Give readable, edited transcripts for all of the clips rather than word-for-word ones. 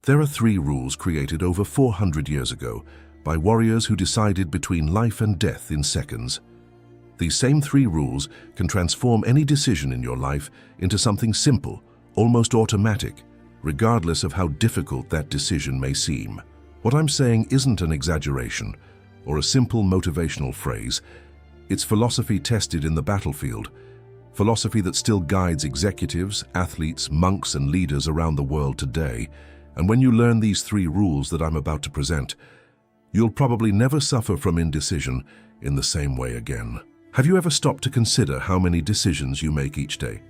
There are 3 rules created over 400 years ago by warriors who decided between life and death in seconds. These same 3 rules can transform any decision in your life into something simple, almost automatic, regardless of how difficult that decision may seem. What I'm saying isn't an exaggeration or a simple motivational phrase. It's philosophy tested in the battlefield, philosophy that still guides executives, athletes, monks, and leaders around the world today. And when you learn these 3 rules that I'm about to present, you'll probably never suffer from indecision in the same way again. Have you ever stopped to consider how many decisions you make each day?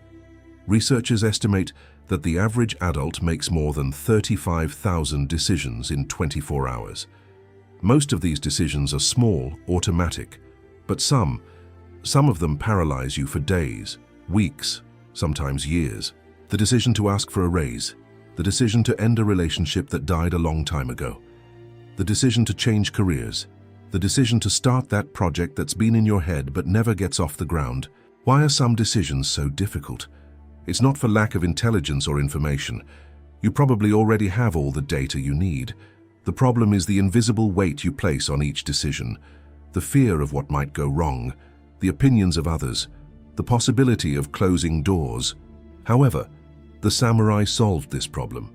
Researchers estimate that the average adult makes more than 35,000 decisions in 24 hours. Most of these decisions are small, automatic, but some of them paralyze you for days, weeks, sometimes years. The decision to ask for a raise, the decision to end a relationship that died a long time ago, the decision to change careers, the decision to start that project that's been in your head but never gets off the ground. Why are some decisions so difficult? It's not for lack of intelligence or information. You probably already have all the data you need. The problem is the invisible weight you place on each decision, the fear of what might go wrong, the opinions of others, the possibility of closing doors. However, the samurai solved this problem.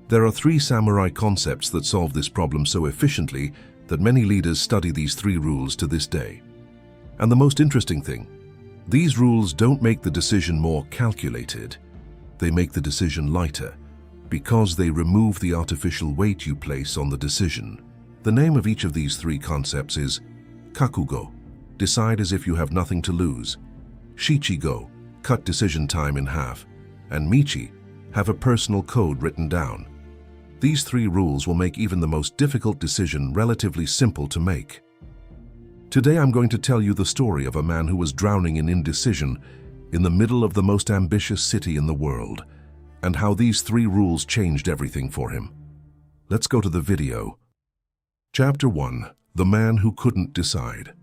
There are 3 samurai concepts that solve this problem so efficiently that many leaders study these 3 rules to this day. And the most interesting thing, these rules don't make the decision more calculated. They make the decision lighter, because they remove the artificial weight you place on the decision. The name of each of these 3 concepts is Kakugo, decide as if you have nothing to lose; Shiigo, cut decision time in half; and Michii, have a personal code written down. These 3 rules will make even the most difficult decision relatively simple to make. Today I'm going to tell you the story of a man who was drowning in indecision in the middle of the most ambitious city in the world, and how these 3 rules changed everything for him. Let's go to the video. Chapter 1. The Man Who Couldn't Decide.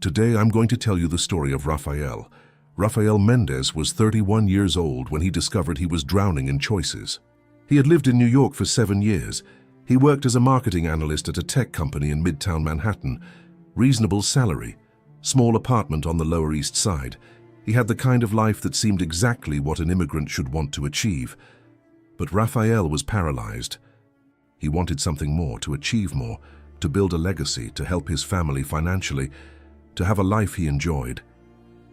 Today I'm going to tell you the story of Rafael. Rafael Mendes was 31 years old when he discovered he was drowning in choices. He had lived in New York for 7 years. He worked as a marketing analyst at a tech company in Midtown Manhattan. Reasonable salary, small apartment on the Lower East Side. He had the kind of life that seemed exactly what an immigrant should want to achieve. But Raphael was paralyzed. He wanted something more, to achieve more, to build a legacy, to help his family financially, to have a life he enjoyed.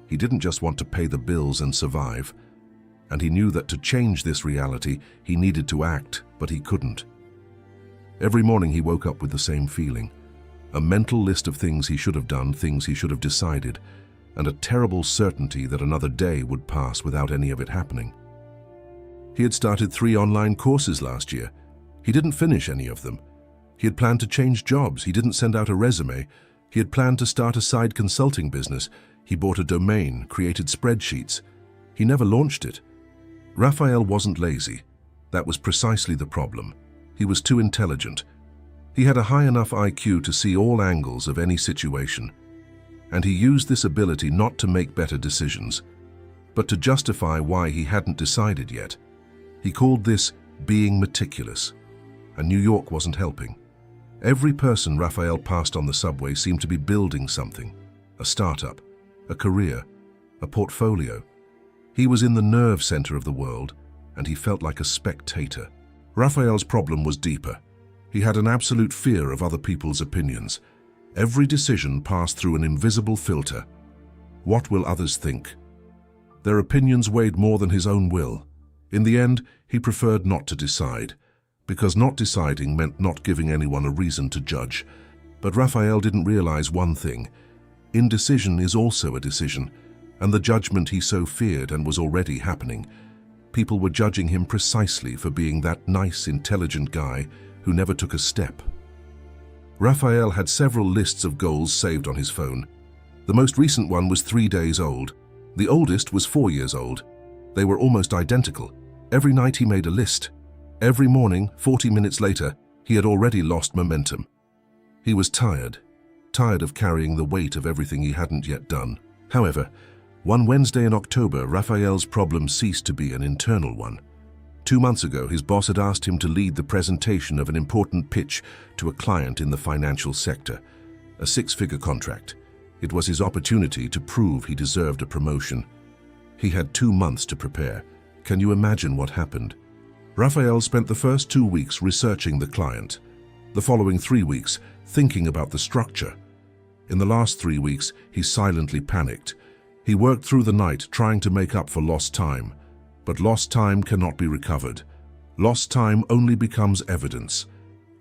He didn't just want to pay the bills and survive. And he knew that to change this reality, he needed to act, but he couldn't. Every morning he woke up with the same feeling. A mental list of things he should have done, things he should have decided, and a terrible certainty that another day would pass without any of it happening. He had started 3 online courses last year. He didn't finish any of them. He had planned to change jobs. He didn't send out a resume. He had planned to start a side consulting business. He bought a domain, created spreadsheets. He never launched it. Raphael wasn't lazy. That was precisely the problem. He was too intelligent. He had a high enough IQ to see all angles of any situation. And he used this ability not to make better decisions, but to justify why he hadn't decided yet. He called this being meticulous. And New York wasn't helping. Every person Raphael passed on the subway seemed to be building something. A startup, a career, a portfolio. He was in the nerve center of the world, and he felt like a spectator. Raphael's problem was deeper. He had an absolute fear of other people's opinions. Every decision passed through an invisible filter. What will others think? Their opinions weighed more than his own will. In the end, he preferred not to decide, because not deciding meant not giving anyone a reason to judge. But Raphael didn't realize one thing. Indecision is also a decision, and the judgment he so feared and was already happening. People were judging him precisely for being that nice, intelligent guy who never took a step. Raphael had several lists of goals saved on his phone. The most recent one was 3 days old. The oldest was 4 years old. They were almost identical. Every night he made a list. Every morning, 40 minutes later, he had already lost momentum. He was tired of carrying the weight of everything he hadn't yet done. However, one Wednesday in October, Raphael's problem ceased to be an internal one. 2 months ago, his boss had asked him to lead the presentation of an important pitch to a client in the financial sector, a 6-figure contract. It was his opportunity to prove he deserved a promotion. He had 2 months to prepare. Can you imagine what happened? Raphael spent the first 2 weeks researching the client, the following 3 weeks thinking about the structure. In the last 3 weeks, he silently panicked. He worked through the night trying to make up for lost time. But lost time cannot be recovered. Lost time only becomes evidence.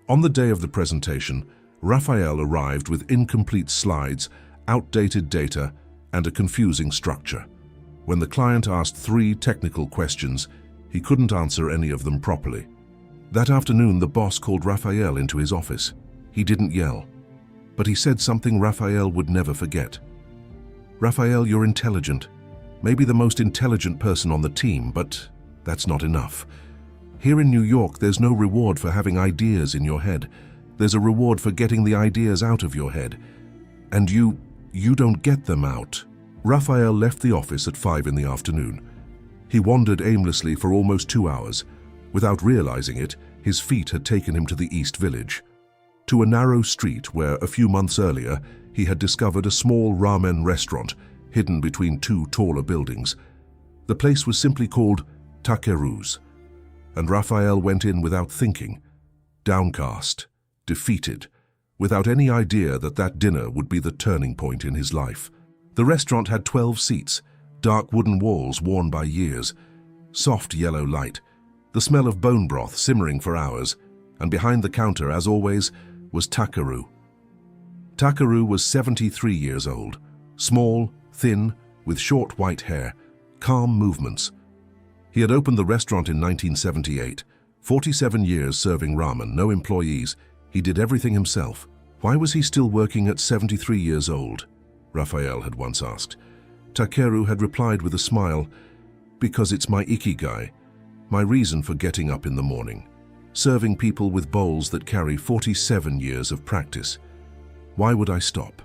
On the day of the presentation, Raphael arrived with incomplete slides, outdated data, and a confusing structure. When the client asked 3 technical questions, he couldn't answer any of them properly. That afternoon, the boss called Raphael into his office. He didn't yell, but he said something Raphael would never forget. "Raphael, you're intelligent. Maybe the most intelligent person on the team, but that's not enough. Here in New York, there's no reward for having ideas in your head. There's a reward for getting the ideas out of your head. And you don't get them out." Raphael left the office at 5 in the afternoon. He wandered aimlessly for almost 2 hours. Without realizing it, his feet had taken him to the East Village, to a narrow street where, a few months earlier, he had discovered a small ramen restaurant hidden between 2 taller buildings. The place was simply called Takeru's, and Raphael went in without thinking, downcast, defeated, without any idea that that dinner would be the turning point in his life. The restaurant had 12 seats, dark wooden walls worn by years, soft yellow light, the smell of bone broth simmering for hours, and behind the counter, as always, was Takeru. Takeru was 73 years old, small, thin, with short white hair, calm movements. He had opened the restaurant in 1978, 47 years serving ramen, no employees. He did everything himself. Why was he still working at 73 years old? Raphael had once asked. Takeru had replied with a smile, "Because it's my ikigai, my reason for getting up in the morning, serving people with bowls that carry 47 years of practice. Why would I stop?"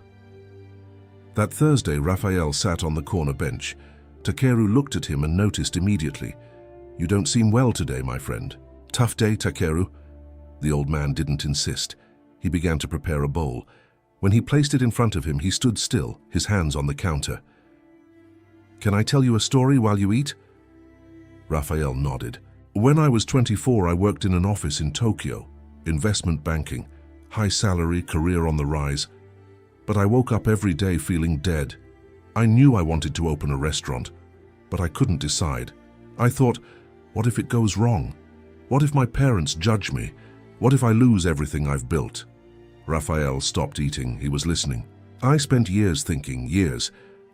That Thursday, Raphael sat on the corner bench. Takeru looked at him and noticed immediately. "You don't seem well today, my friend." "Tough day, Takeru." The old man didn't insist. He began to prepare a bowl. When he placed it in front of him, he stood still, his hands on the counter. "Can I tell you a story while you eat?" Raphael nodded. "When I was 24, I worked in an office in Tokyo, investment banking, high salary, career on the rise. But I woke up every day feeling dead. I knew I wanted to open a restaurant, but I couldn't decide. I thought, what if it goes wrong? What if my parents judge me? What if I lose everything I've built?" Raphael stopped eating. He was listening. "I spent years thinking, years,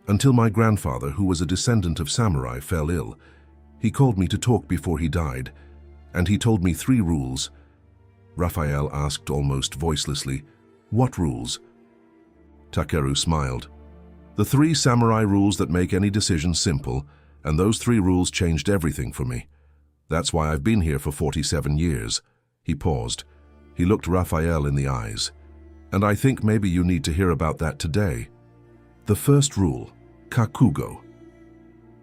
until my grandfather, who was a descendant of samurai, fell ill. He called me to talk before he died, and he told me 3 rules. Raphael asked almost voicelessly, "What rules?" Takeru smiled. "The 3 samurai rules that make any decision simple, and those 3 rules changed everything for me. That's why I've been here for 47 years. He paused. He looked Raphael in the eyes. "And I think maybe you need to hear about that today. The first rule, Kakugo."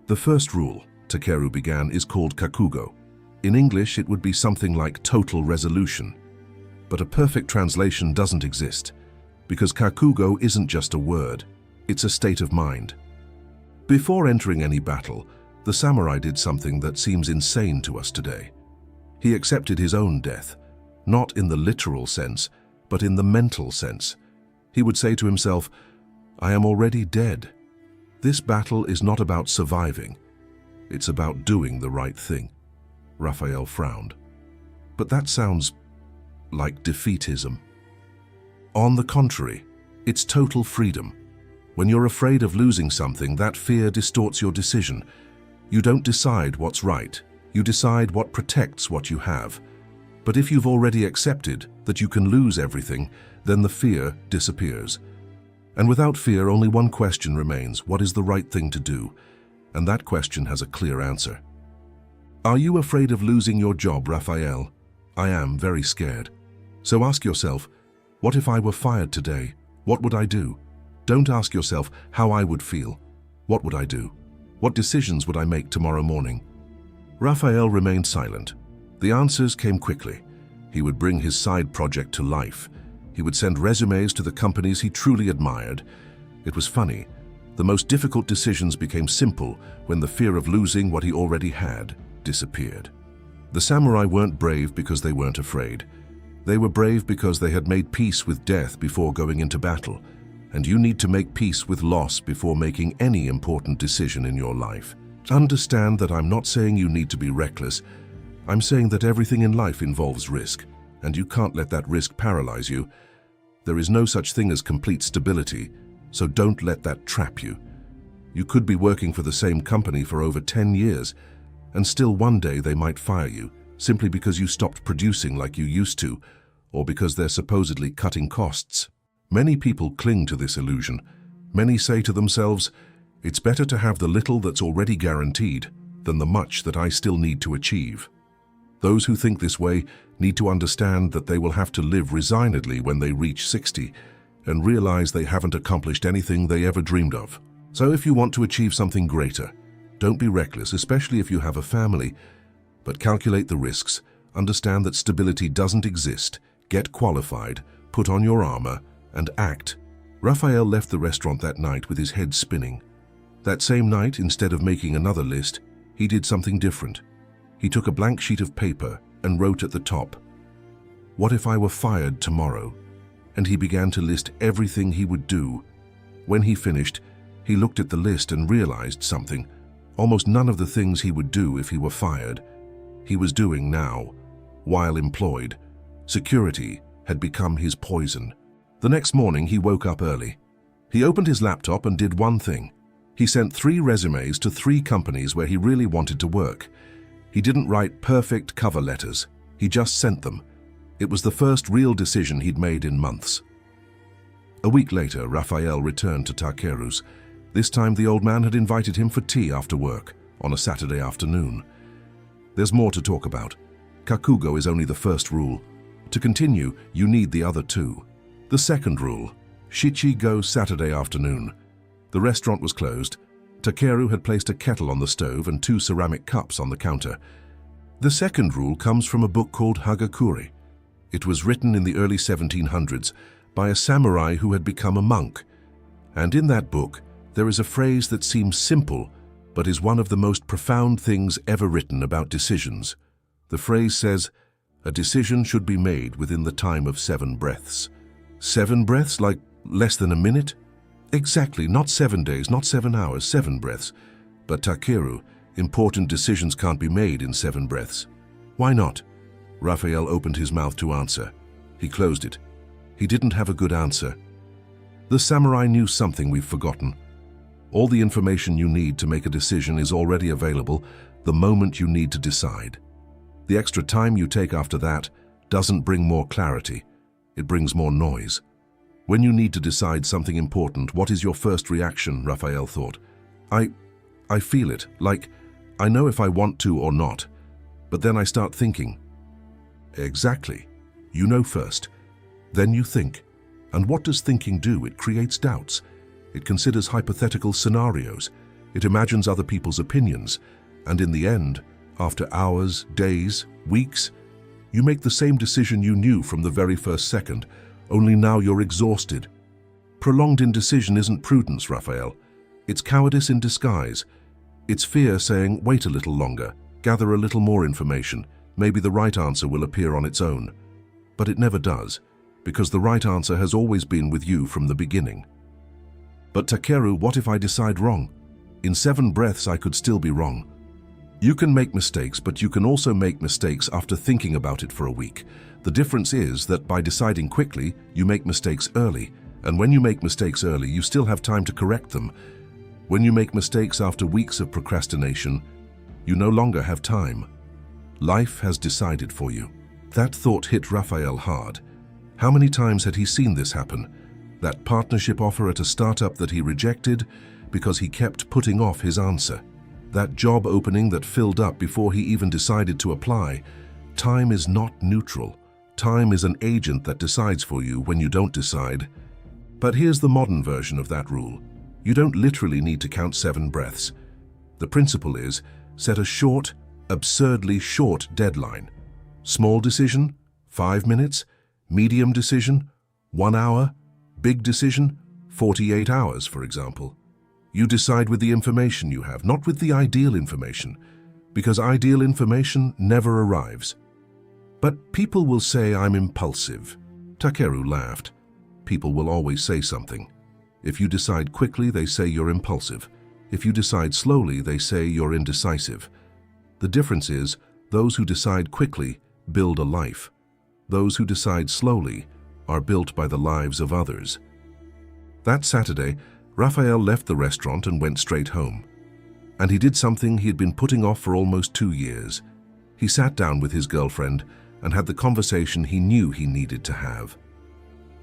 "The first rule," Takeru began, "is called Kakugo. In English, it would be something like total resolution. But a perfect translation doesn't exist, because Kakugo isn't just a word, it's a state of mind. Before entering any battle, the samurai did something that seems insane to us today. He accepted his own death, not in the literal sense, but in the mental sense. He would say to himself, 'I am already dead. This battle is not about surviving. It's about doing the right thing.'" Raphael frowned. "But that sounds like defeatism." "On the contrary, it's total freedom. When you're afraid of losing something, that fear distorts your decision. You don't decide what's right. You decide what protects what you have. But if you've already accepted that you can lose everything, then the fear disappears. And without fear, only one question remains: what is the right thing to do? And that question has a clear answer. Are you afraid of losing your job, Raphael? I am very scared. So ask yourself, what if I were fired today? What would I do? Don't ask yourself how I would feel. What would I do? What decisions would I make tomorrow morning? Raphael remained silent. The answers came quickly. He would bring his side project to life. He would send resumes to the companies he truly admired. It was funny. The most difficult decisions became simple when the fear of losing what he already had disappeared. The samurai weren't brave because they weren't afraid. They were brave because they had made peace with death before going into battle. And you need to make peace with loss before making any important decision in your life. Understand that I'm not saying you need to be reckless. I'm saying that everything in life involves risk, and you can't let that risk paralyze you. There is no such thing as complete stability, so don't let that trap you. You could be working for the same company for over 10 years, and still one day they might fire you, simply because you stopped producing like you used to, or because they're supposedly cutting costs. Many people cling to this illusion. Many say to themselves, "It's better to have the little that's already guaranteed than the much that I still need to achieve." Those who think this way need to understand that they will have to live resignedly when they reach 60 and realize they haven't accomplished anything they ever dreamed of. So if you want to achieve something greater, don't be reckless, especially if you have a family, but calculate the risks, understand that stability doesn't exist, get qualified, put on your armor, and act. Raphael left the restaurant that night with his head spinning. That same night, instead of making another list, he did something different. He took a blank sheet of paper and wrote at the top, "What if I were fired tomorrow?" And he began to list everything he would do. When he finished, he looked at the list and realized something. Almost none of the things he would do if he were fired, he was doing now, while employed. Security had become his poison. The next morning, he woke up early. He opened his laptop and did one thing. He sent 3 resumes to 3 companies where he really wanted to work. He didn't write perfect cover letters. He just sent them. It was the first real decision he'd made in months. A week later, Raphael returned to Takeru's. This time, the old man had invited him for tea after work on a Saturday afternoon. There's more to talk about. Kakugo is only the first rule. To continue, you need the other 2. The second rule, Shiigo Saturday afternoon. The restaurant was closed. Takeru had placed a kettle on the stove and 2 ceramic cups on the counter. The second rule comes from a book called Hagakure. It was written in the early 1700s by a samurai who had become a monk. And in that book, there is a phrase that seems simple, but is one of the most profound things ever written about decisions. The phrase says, "A decision should be made within the time of 7 breaths." 7 breaths, like less than a minute? Exactly, not 7 days, not 7 hours, 7 breaths. But Takeru, important decisions can't be made in 7 breaths. Why not? Raphael opened his mouth to answer. He closed it. He didn't have a good answer. The samurai knew something we've forgotten. All the information you need to make a decision is already available the moment you need to decide. The extra time you take after that doesn't bring more clarity. It brings more noise. When you need to decide something important, what is your first reaction? Raphael thought. I feel it, like I know if I want to or not. But then I start thinking. Exactly. You know first. Then you think. And what does thinking do? It creates doubts. It considers hypothetical scenarios. It imagines other people's opinions. And in the end, after hours, days, weeks, you make the same decision you knew from the very first second, only now you're exhausted. Prolonged indecision isn't prudence, Raphael. It's cowardice in disguise. It's fear saying, wait a little longer, gather a little more information, maybe the right answer will appear on its own. But it never does, because the right answer has always been with you from the beginning. But Takeru, what if I decide wrong? In 7 breaths I could still be wrong. You can make mistakes, but you can also make mistakes after thinking about it for a week. The difference is that by deciding quickly, you make mistakes early. And when you make mistakes early, you still have time to correct them. When you make mistakes after weeks of procrastination, you no longer have time. Life has decided for you. That thought hit Raphael hard. How many times had he seen this happen? That partnership offer at a startup that he rejected because he kept putting off his answer. That job opening that filled up before he even decided to apply. Time is not neutral. Time is an agent that decides for you when you don't decide. But here's the modern version of that rule. You don't literally need to count 7 breaths. The principle is, set a short, Absurdly short deadline. Small decision, 5 minutes. Medium decision, 1 hour. Big decision, 48 hours, for example. You decide with the information you have, not with the ideal information, because ideal information never arrives. But people will say I'm impulsive. Takeru laughed. People will always say something. If you decide quickly, they say you're impulsive. If you decide slowly, they say you're indecisive. The difference is, those who decide quickly build a life. Those who decide slowly are built by the lives of others. That Saturday, Raphael left the restaurant and went straight home. And he did something he had been putting off for almost 2 years. He sat down with his girlfriend and had the conversation he knew he needed to have.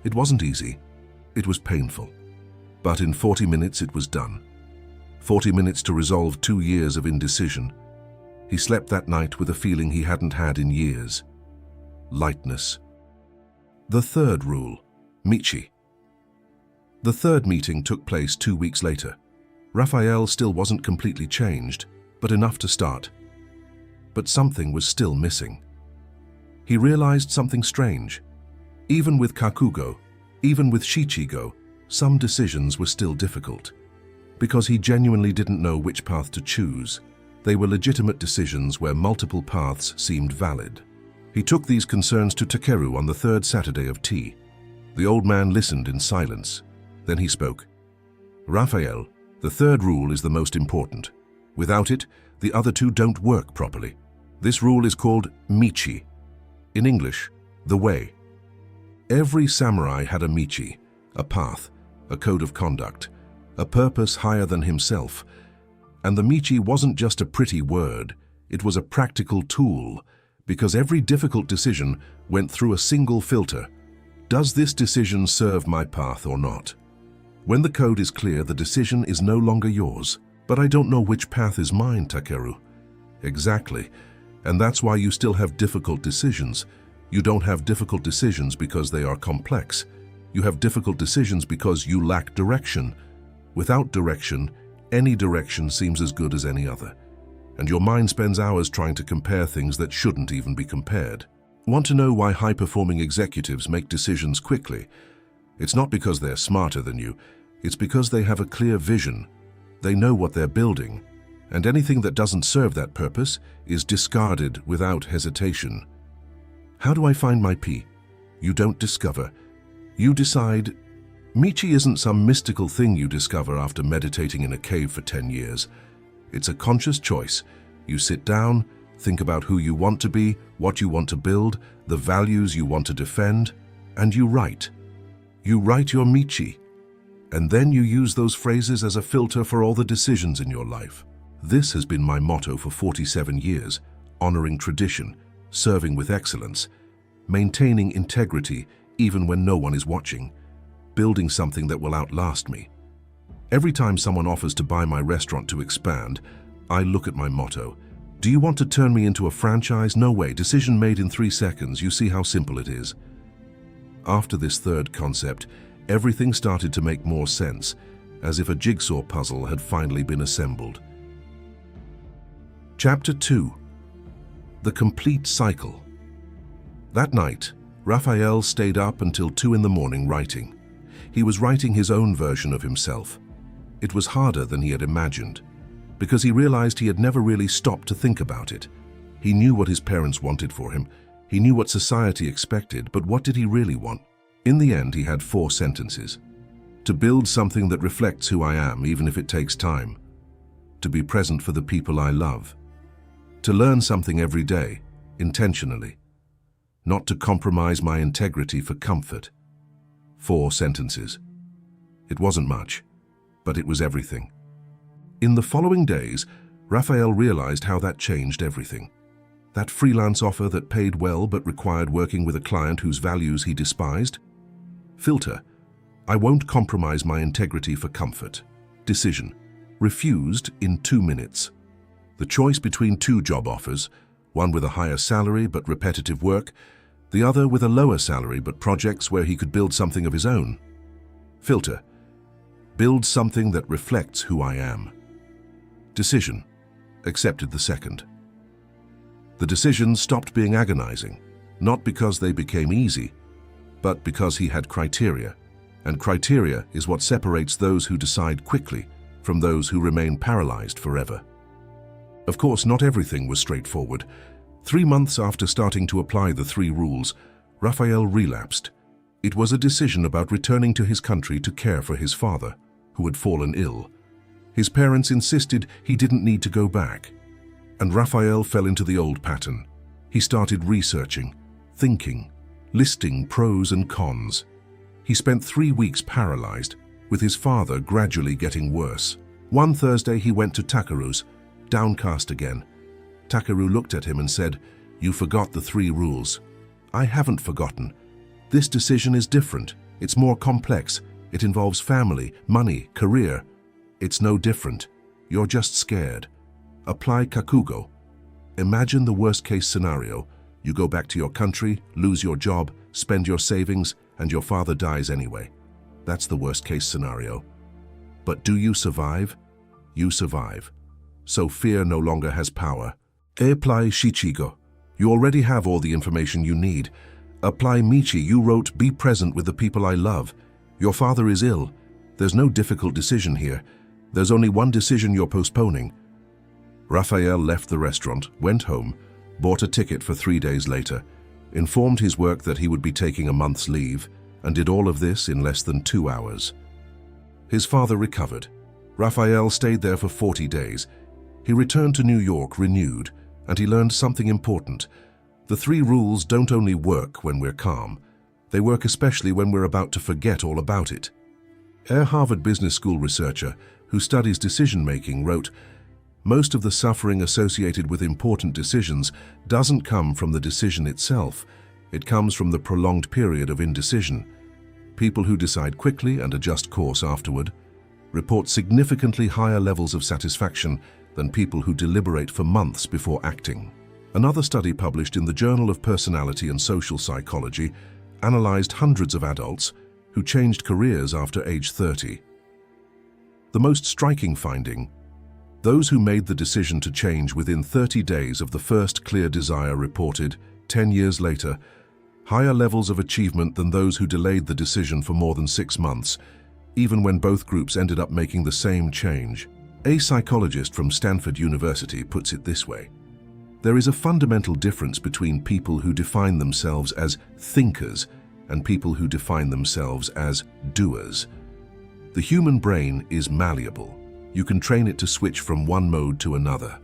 It wasn't easy. It was painful. But in 40 minutes it was done. 40 minutes to resolve 2 years of indecision. He slept that night with a feeling he hadn't had in years. Lightness. The third rule, Michii. The third meeting took place 2 weeks later. Raphael still wasn't completely changed, but enough to start. But something was still missing. He realized something strange. Even with Kakugo, even with Shiigo, some decisions were still difficult. Because he genuinely didn't know which path to choose. They were legitimate decisions where multiple paths seemed valid. He took these concerns to Takeru on the third Saturday of tea. The old man listened in silence. Then he spoke. Raphael, the third rule is the most important. Without it, the other two don't work properly. This rule is called Michii. In English, the way. Every samurai had a Michii, a path, a code of conduct, a purpose higher than himself. And the Michii wasn't just a pretty word, it was a practical tool, because every difficult decision went through a single filter. Does this decision serve my path or not? When the code is clear, the decision is no longer yours. But I don't know which path is mine, Takeru. Exactly. And that's why you still have difficult decisions. You don't have difficult decisions because they are complex. You have difficult decisions because you lack direction. Without direction, any direction seems as good as any other. And your mind spends hours trying to compare things that shouldn't even be compared. Want to know why high-performing executives make decisions quickly? It's not because they're smarter than you. It's because they have a clear vision. They know what they're building. And anything that doesn't serve that purpose is discarded without hesitation. How do I find my P? You don't discover. You decide. Michii isn't some mystical thing you discover after meditating in a cave for 10 years. It's a conscious choice. You sit down, think about who you want to be, what you want to build, the values you want to defend, and you write. You write your Michii, and then you use those phrases as a filter for all the decisions in your life. This has been my motto for 47 years, honoring tradition, serving with excellence, maintaining integrity even when no one is watching, building something that will outlast me. Every time someone offers to buy my restaurant to expand, I look at my motto. Do you want to turn me into a franchise? No way. Decision made in 3 seconds. You see how simple it is. After this third concept, everything started to make more sense, as if a jigsaw puzzle had finally been assembled. Chapter 2. The Complete Cycle. That night, Raphael stayed up until 2 in the morning writing. He was writing his own version of himself. It was harder than he had imagined, because he realized he had never really stopped to think about it. He knew what his parents wanted for him. He knew what society expected, but what did he really want? In the end, he had 4 sentences. To build something that reflects who I am, even if it takes time. To be present for the people I love. To learn something every day, intentionally. Not to compromise my integrity for comfort. 4 sentences. It wasn't much, but it was everything. In the following days, Raphael realized how that changed everything. That freelance offer that paid well but required working with a client whose values he despised. Filter. I won't compromise my integrity for comfort. Decision. Refused in 2 minutes. The choice between 2 job offers, one with a higher salary but repetitive work, the other with a lower salary but projects where he could build something of his own. Filter. Build something that reflects who I am. Decision. Accepted the second. The decisions stopped being agonizing, not because they became easy, but because he had criteria. And criteria is what separates those who decide quickly from those who remain paralyzed forever. Of course, not everything was straightforward. 3 months after starting to apply the 3 rules, Raphael relapsed. It was a decision about returning to his country to care for his father, who had fallen ill. His parents insisted he didn't need to go back. And Raphael fell into the old pattern. He started researching, thinking, listing pros and cons. He spent 3 weeks paralyzed, with his father gradually getting worse. One Thursday he went to Takeru's, downcast again. Takeru looked at him and said, "You forgot the 3 rules." "I haven't forgotten. This decision is different. It's more complex. It involves family, money, career. It's no different. You're just scared. Apply Kakugo. Imagine the worst-case scenario. You go back to your country, lose your job, spend your savings, and your father dies anyway. That's the worst-case scenario. But do you survive? You survive. So fear no longer has power. Apply Shiigo. You already have all the information you need. Apply Michii. You wrote, "Be present with the people I love." Your father is ill. There's no difficult decision here. There's only one decision you're postponing. Raphael left the restaurant, went home, bought a ticket for 3 days later, informed his work that he would be taking a month's leave, and did all of this in less than 2 hours. His father recovered. Raphael stayed there for 40 days. He returned to New York renewed, and he learned something important. The 3 rules don't only work when we're calm. They work especially when we're about to forget all about it. A Harvard Business School researcher who studies decision-making wrote, "Most of the suffering associated with important decisions doesn't come from the decision itself. It comes from the prolonged period of indecision. People who decide quickly and adjust course afterward report significantly higher levels of satisfaction than people who deliberate for months before acting." Another study published in the Journal of Personality and Social Psychology analyzed hundreds of adults who changed careers after age 30. The most striking finding: those who made the decision to change within 30 days of the first clear desire reported, 10 years later, higher levels of achievement than those who delayed the decision for more than 6 months, even when both groups ended up making the same change. A psychologist from Stanford University puts it this way: there is a fundamental difference between people who define themselves as thinkers and people who define themselves as doers. The human brain is malleable. You can train it to switch from one mode to another,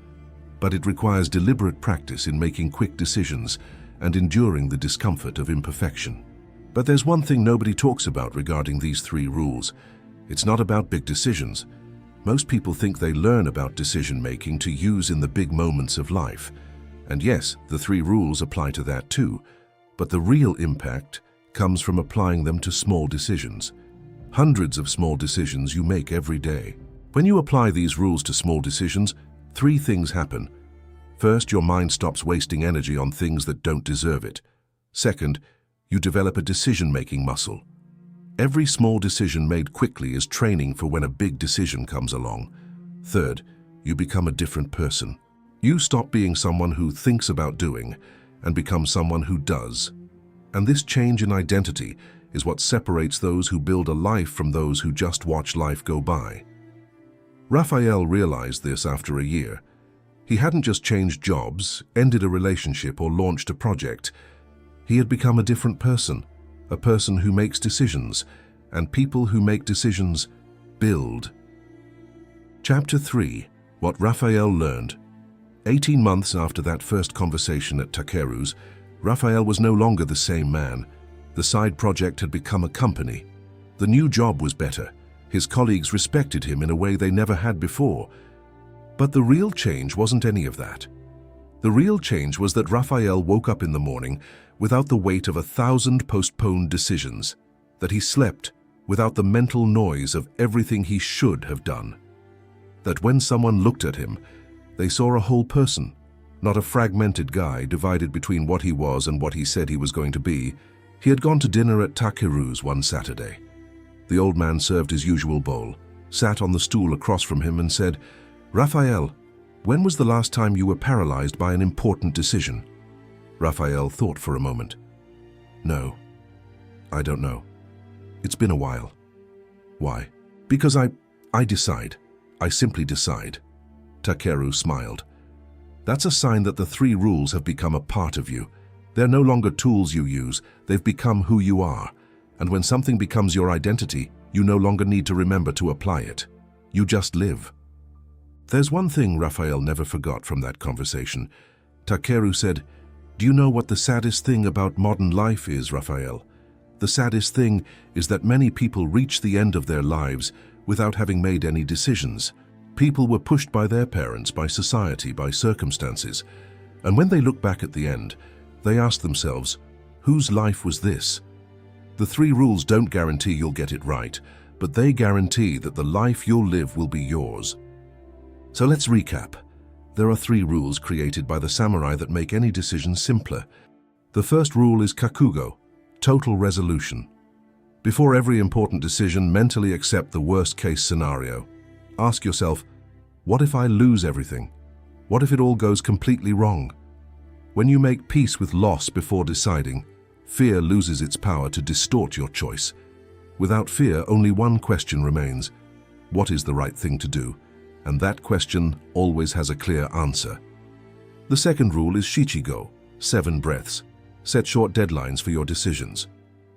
but it requires deliberate practice in making quick decisions and enduring the discomfort of imperfection. But there's one thing nobody talks about regarding these 3 rules. It's not about big decisions. Most people think they learn about decision-making to use in the big moments of life. And yes, the 3 rules apply to that too, but the real impact comes from applying them to small decisions. Hundreds of small decisions you make every day. When you apply these rules to small decisions, 3 things happen. First, your mind stops wasting energy on things that don't deserve it. Second, you develop a decision-making muscle. Every small decision made quickly is training for when a big decision comes along. Third, you become a different person. You stop being someone who thinks about doing and become someone who does. And this change in identity is what separates those who build a life from those who just watch life go by. Raphael realized this after a year. He hadn't just changed jobs, ended a relationship, or launched a project. He had become a different person, a person who makes decisions, and people who make decisions build. Chapter 3. What Raphael learned. 18 months after that first conversation at Takeru's, Raphael was no longer the same man. The side project had become a company. The new job was better. His colleagues respected him in a way they never had before. But the real change wasn't any of that. The real change was that Raphael woke up in the morning without the weight of 1,000 postponed decisions, that he slept without the mental noise of everything he should have done, that when someone looked at him, they saw a whole person, not a fragmented guy divided between what he was and what he said he was going to be. He had gone to dinner at Takeru's one Saturday. The old man served his usual bowl, sat on the stool across from him and said, "Raphael, When was the last time you were paralyzed by an important decision? Raphael thought for a moment. No, I don't know. It's been a while. Why? Because I decide. I simply decide. Takeru smiled. That's a sign that the 3 rules have become a part of you. They're no longer tools you use, they've become who you are. And when something becomes your identity, you no longer need to remember to apply it. You just live. There's one thing Raphael never forgot from that conversation. Takeru said, "Do you know what the saddest thing about modern life is, Raphael? The saddest thing is that many people reach the end of their lives without having made any decisions. People were pushed by their parents, by society, by circumstances. And when they look back at the end, they ask themselves, whose life was this? The 3 rules don't guarantee you'll get it right, but they guarantee that the life you'll live will be yours." So let's recap. There are 3 rules created by the samurai that make any decision simpler. The first rule is Kakugo, total resolution. Before every important decision, mentally accept the worst-case scenario. Ask yourself, what if I lose everything? What if it all goes completely wrong? When you make peace with loss before deciding, fear loses its power to distort your choice. Without fear, only one question remains. What is the right thing to do? And that question always has a clear answer. The second rule is Shiigo, 7 breaths. Set short deadlines for your decisions.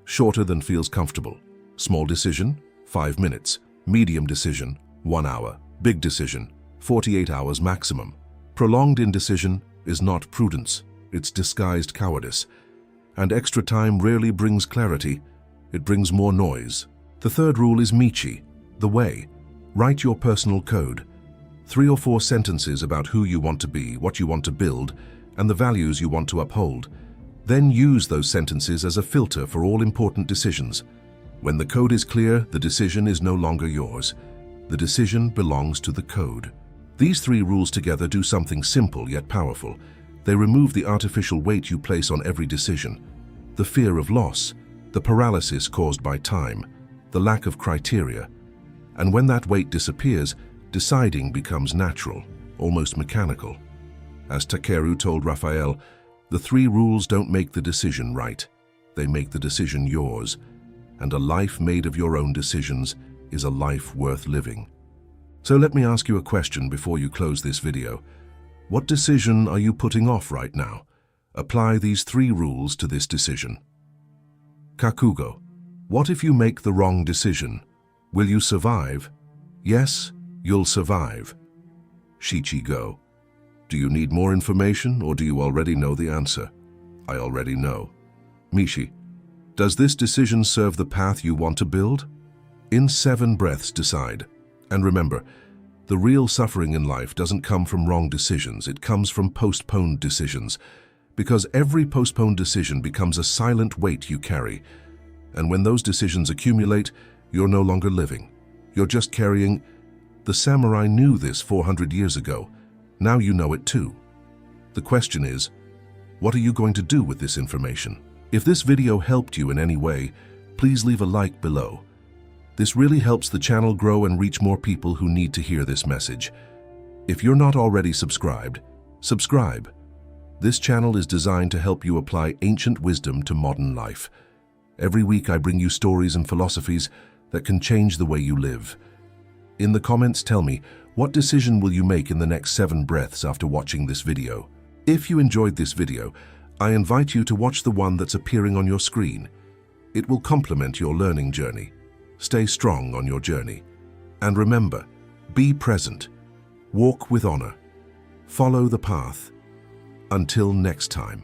Shorter than feels comfortable. Small decision, 5 minutes. Medium decision, 1 hour. Big decision, 48 hours maximum. Prolonged indecision is not prudence, it's disguised cowardice. And extra time rarely brings clarity, it brings more noise. The third rule is Michii, the way. Write your personal code. 3 or 4 sentences about who you want to be, what you want to build, and the values you want to uphold. Then use those sentences as a filter for all important decisions. When the code is clear, the decision is no longer yours. The decision belongs to the code. These 3 rules together do something simple yet powerful. They remove the artificial weight you place on every decision. The fear of loss, the paralysis caused by time, the lack of criteria. And when that weight disappears, deciding becomes natural, almost mechanical. As Takeru told Raphael, the 3 rules don't make the decision right. They make the decision yours. And a life made of your own decisions is a life worth living. So let me ask you a question before you close this video. What decision are you putting off right now? Apply these 3 rules to this decision. Kakugo. What if you make the wrong decision? Will you survive? Yes, you'll survive. Shiigo. Do you need more information or do you already know the answer? I already know. Michii. Does this decision serve the path you want to build? In 7 breaths, decide. And remember, the real suffering in life doesn't come from wrong decisions, it comes from postponed decisions. Because every postponed decision becomes a silent weight you carry. And when those decisions accumulate, you're no longer living. You're just carrying. The samurai knew this 400 years ago. Now you know it too. The question is, what are you going to do with this information? If this video helped you in any way, please leave a like below. This really helps the channel grow and reach more people who need to hear this message. If you're not already subscribed, subscribe. This channel is designed to help you apply ancient wisdom to modern life. Every week I bring you stories and philosophies that can change the way you live. In the comments, tell me, what decision will you make in the next 7 breaths after watching this video? If you enjoyed this video, I invite you to watch the one that's appearing on your screen. It will complement your learning journey. Stay strong on your journey. And remember, be present. Walk with honor. Follow the path. Until next time.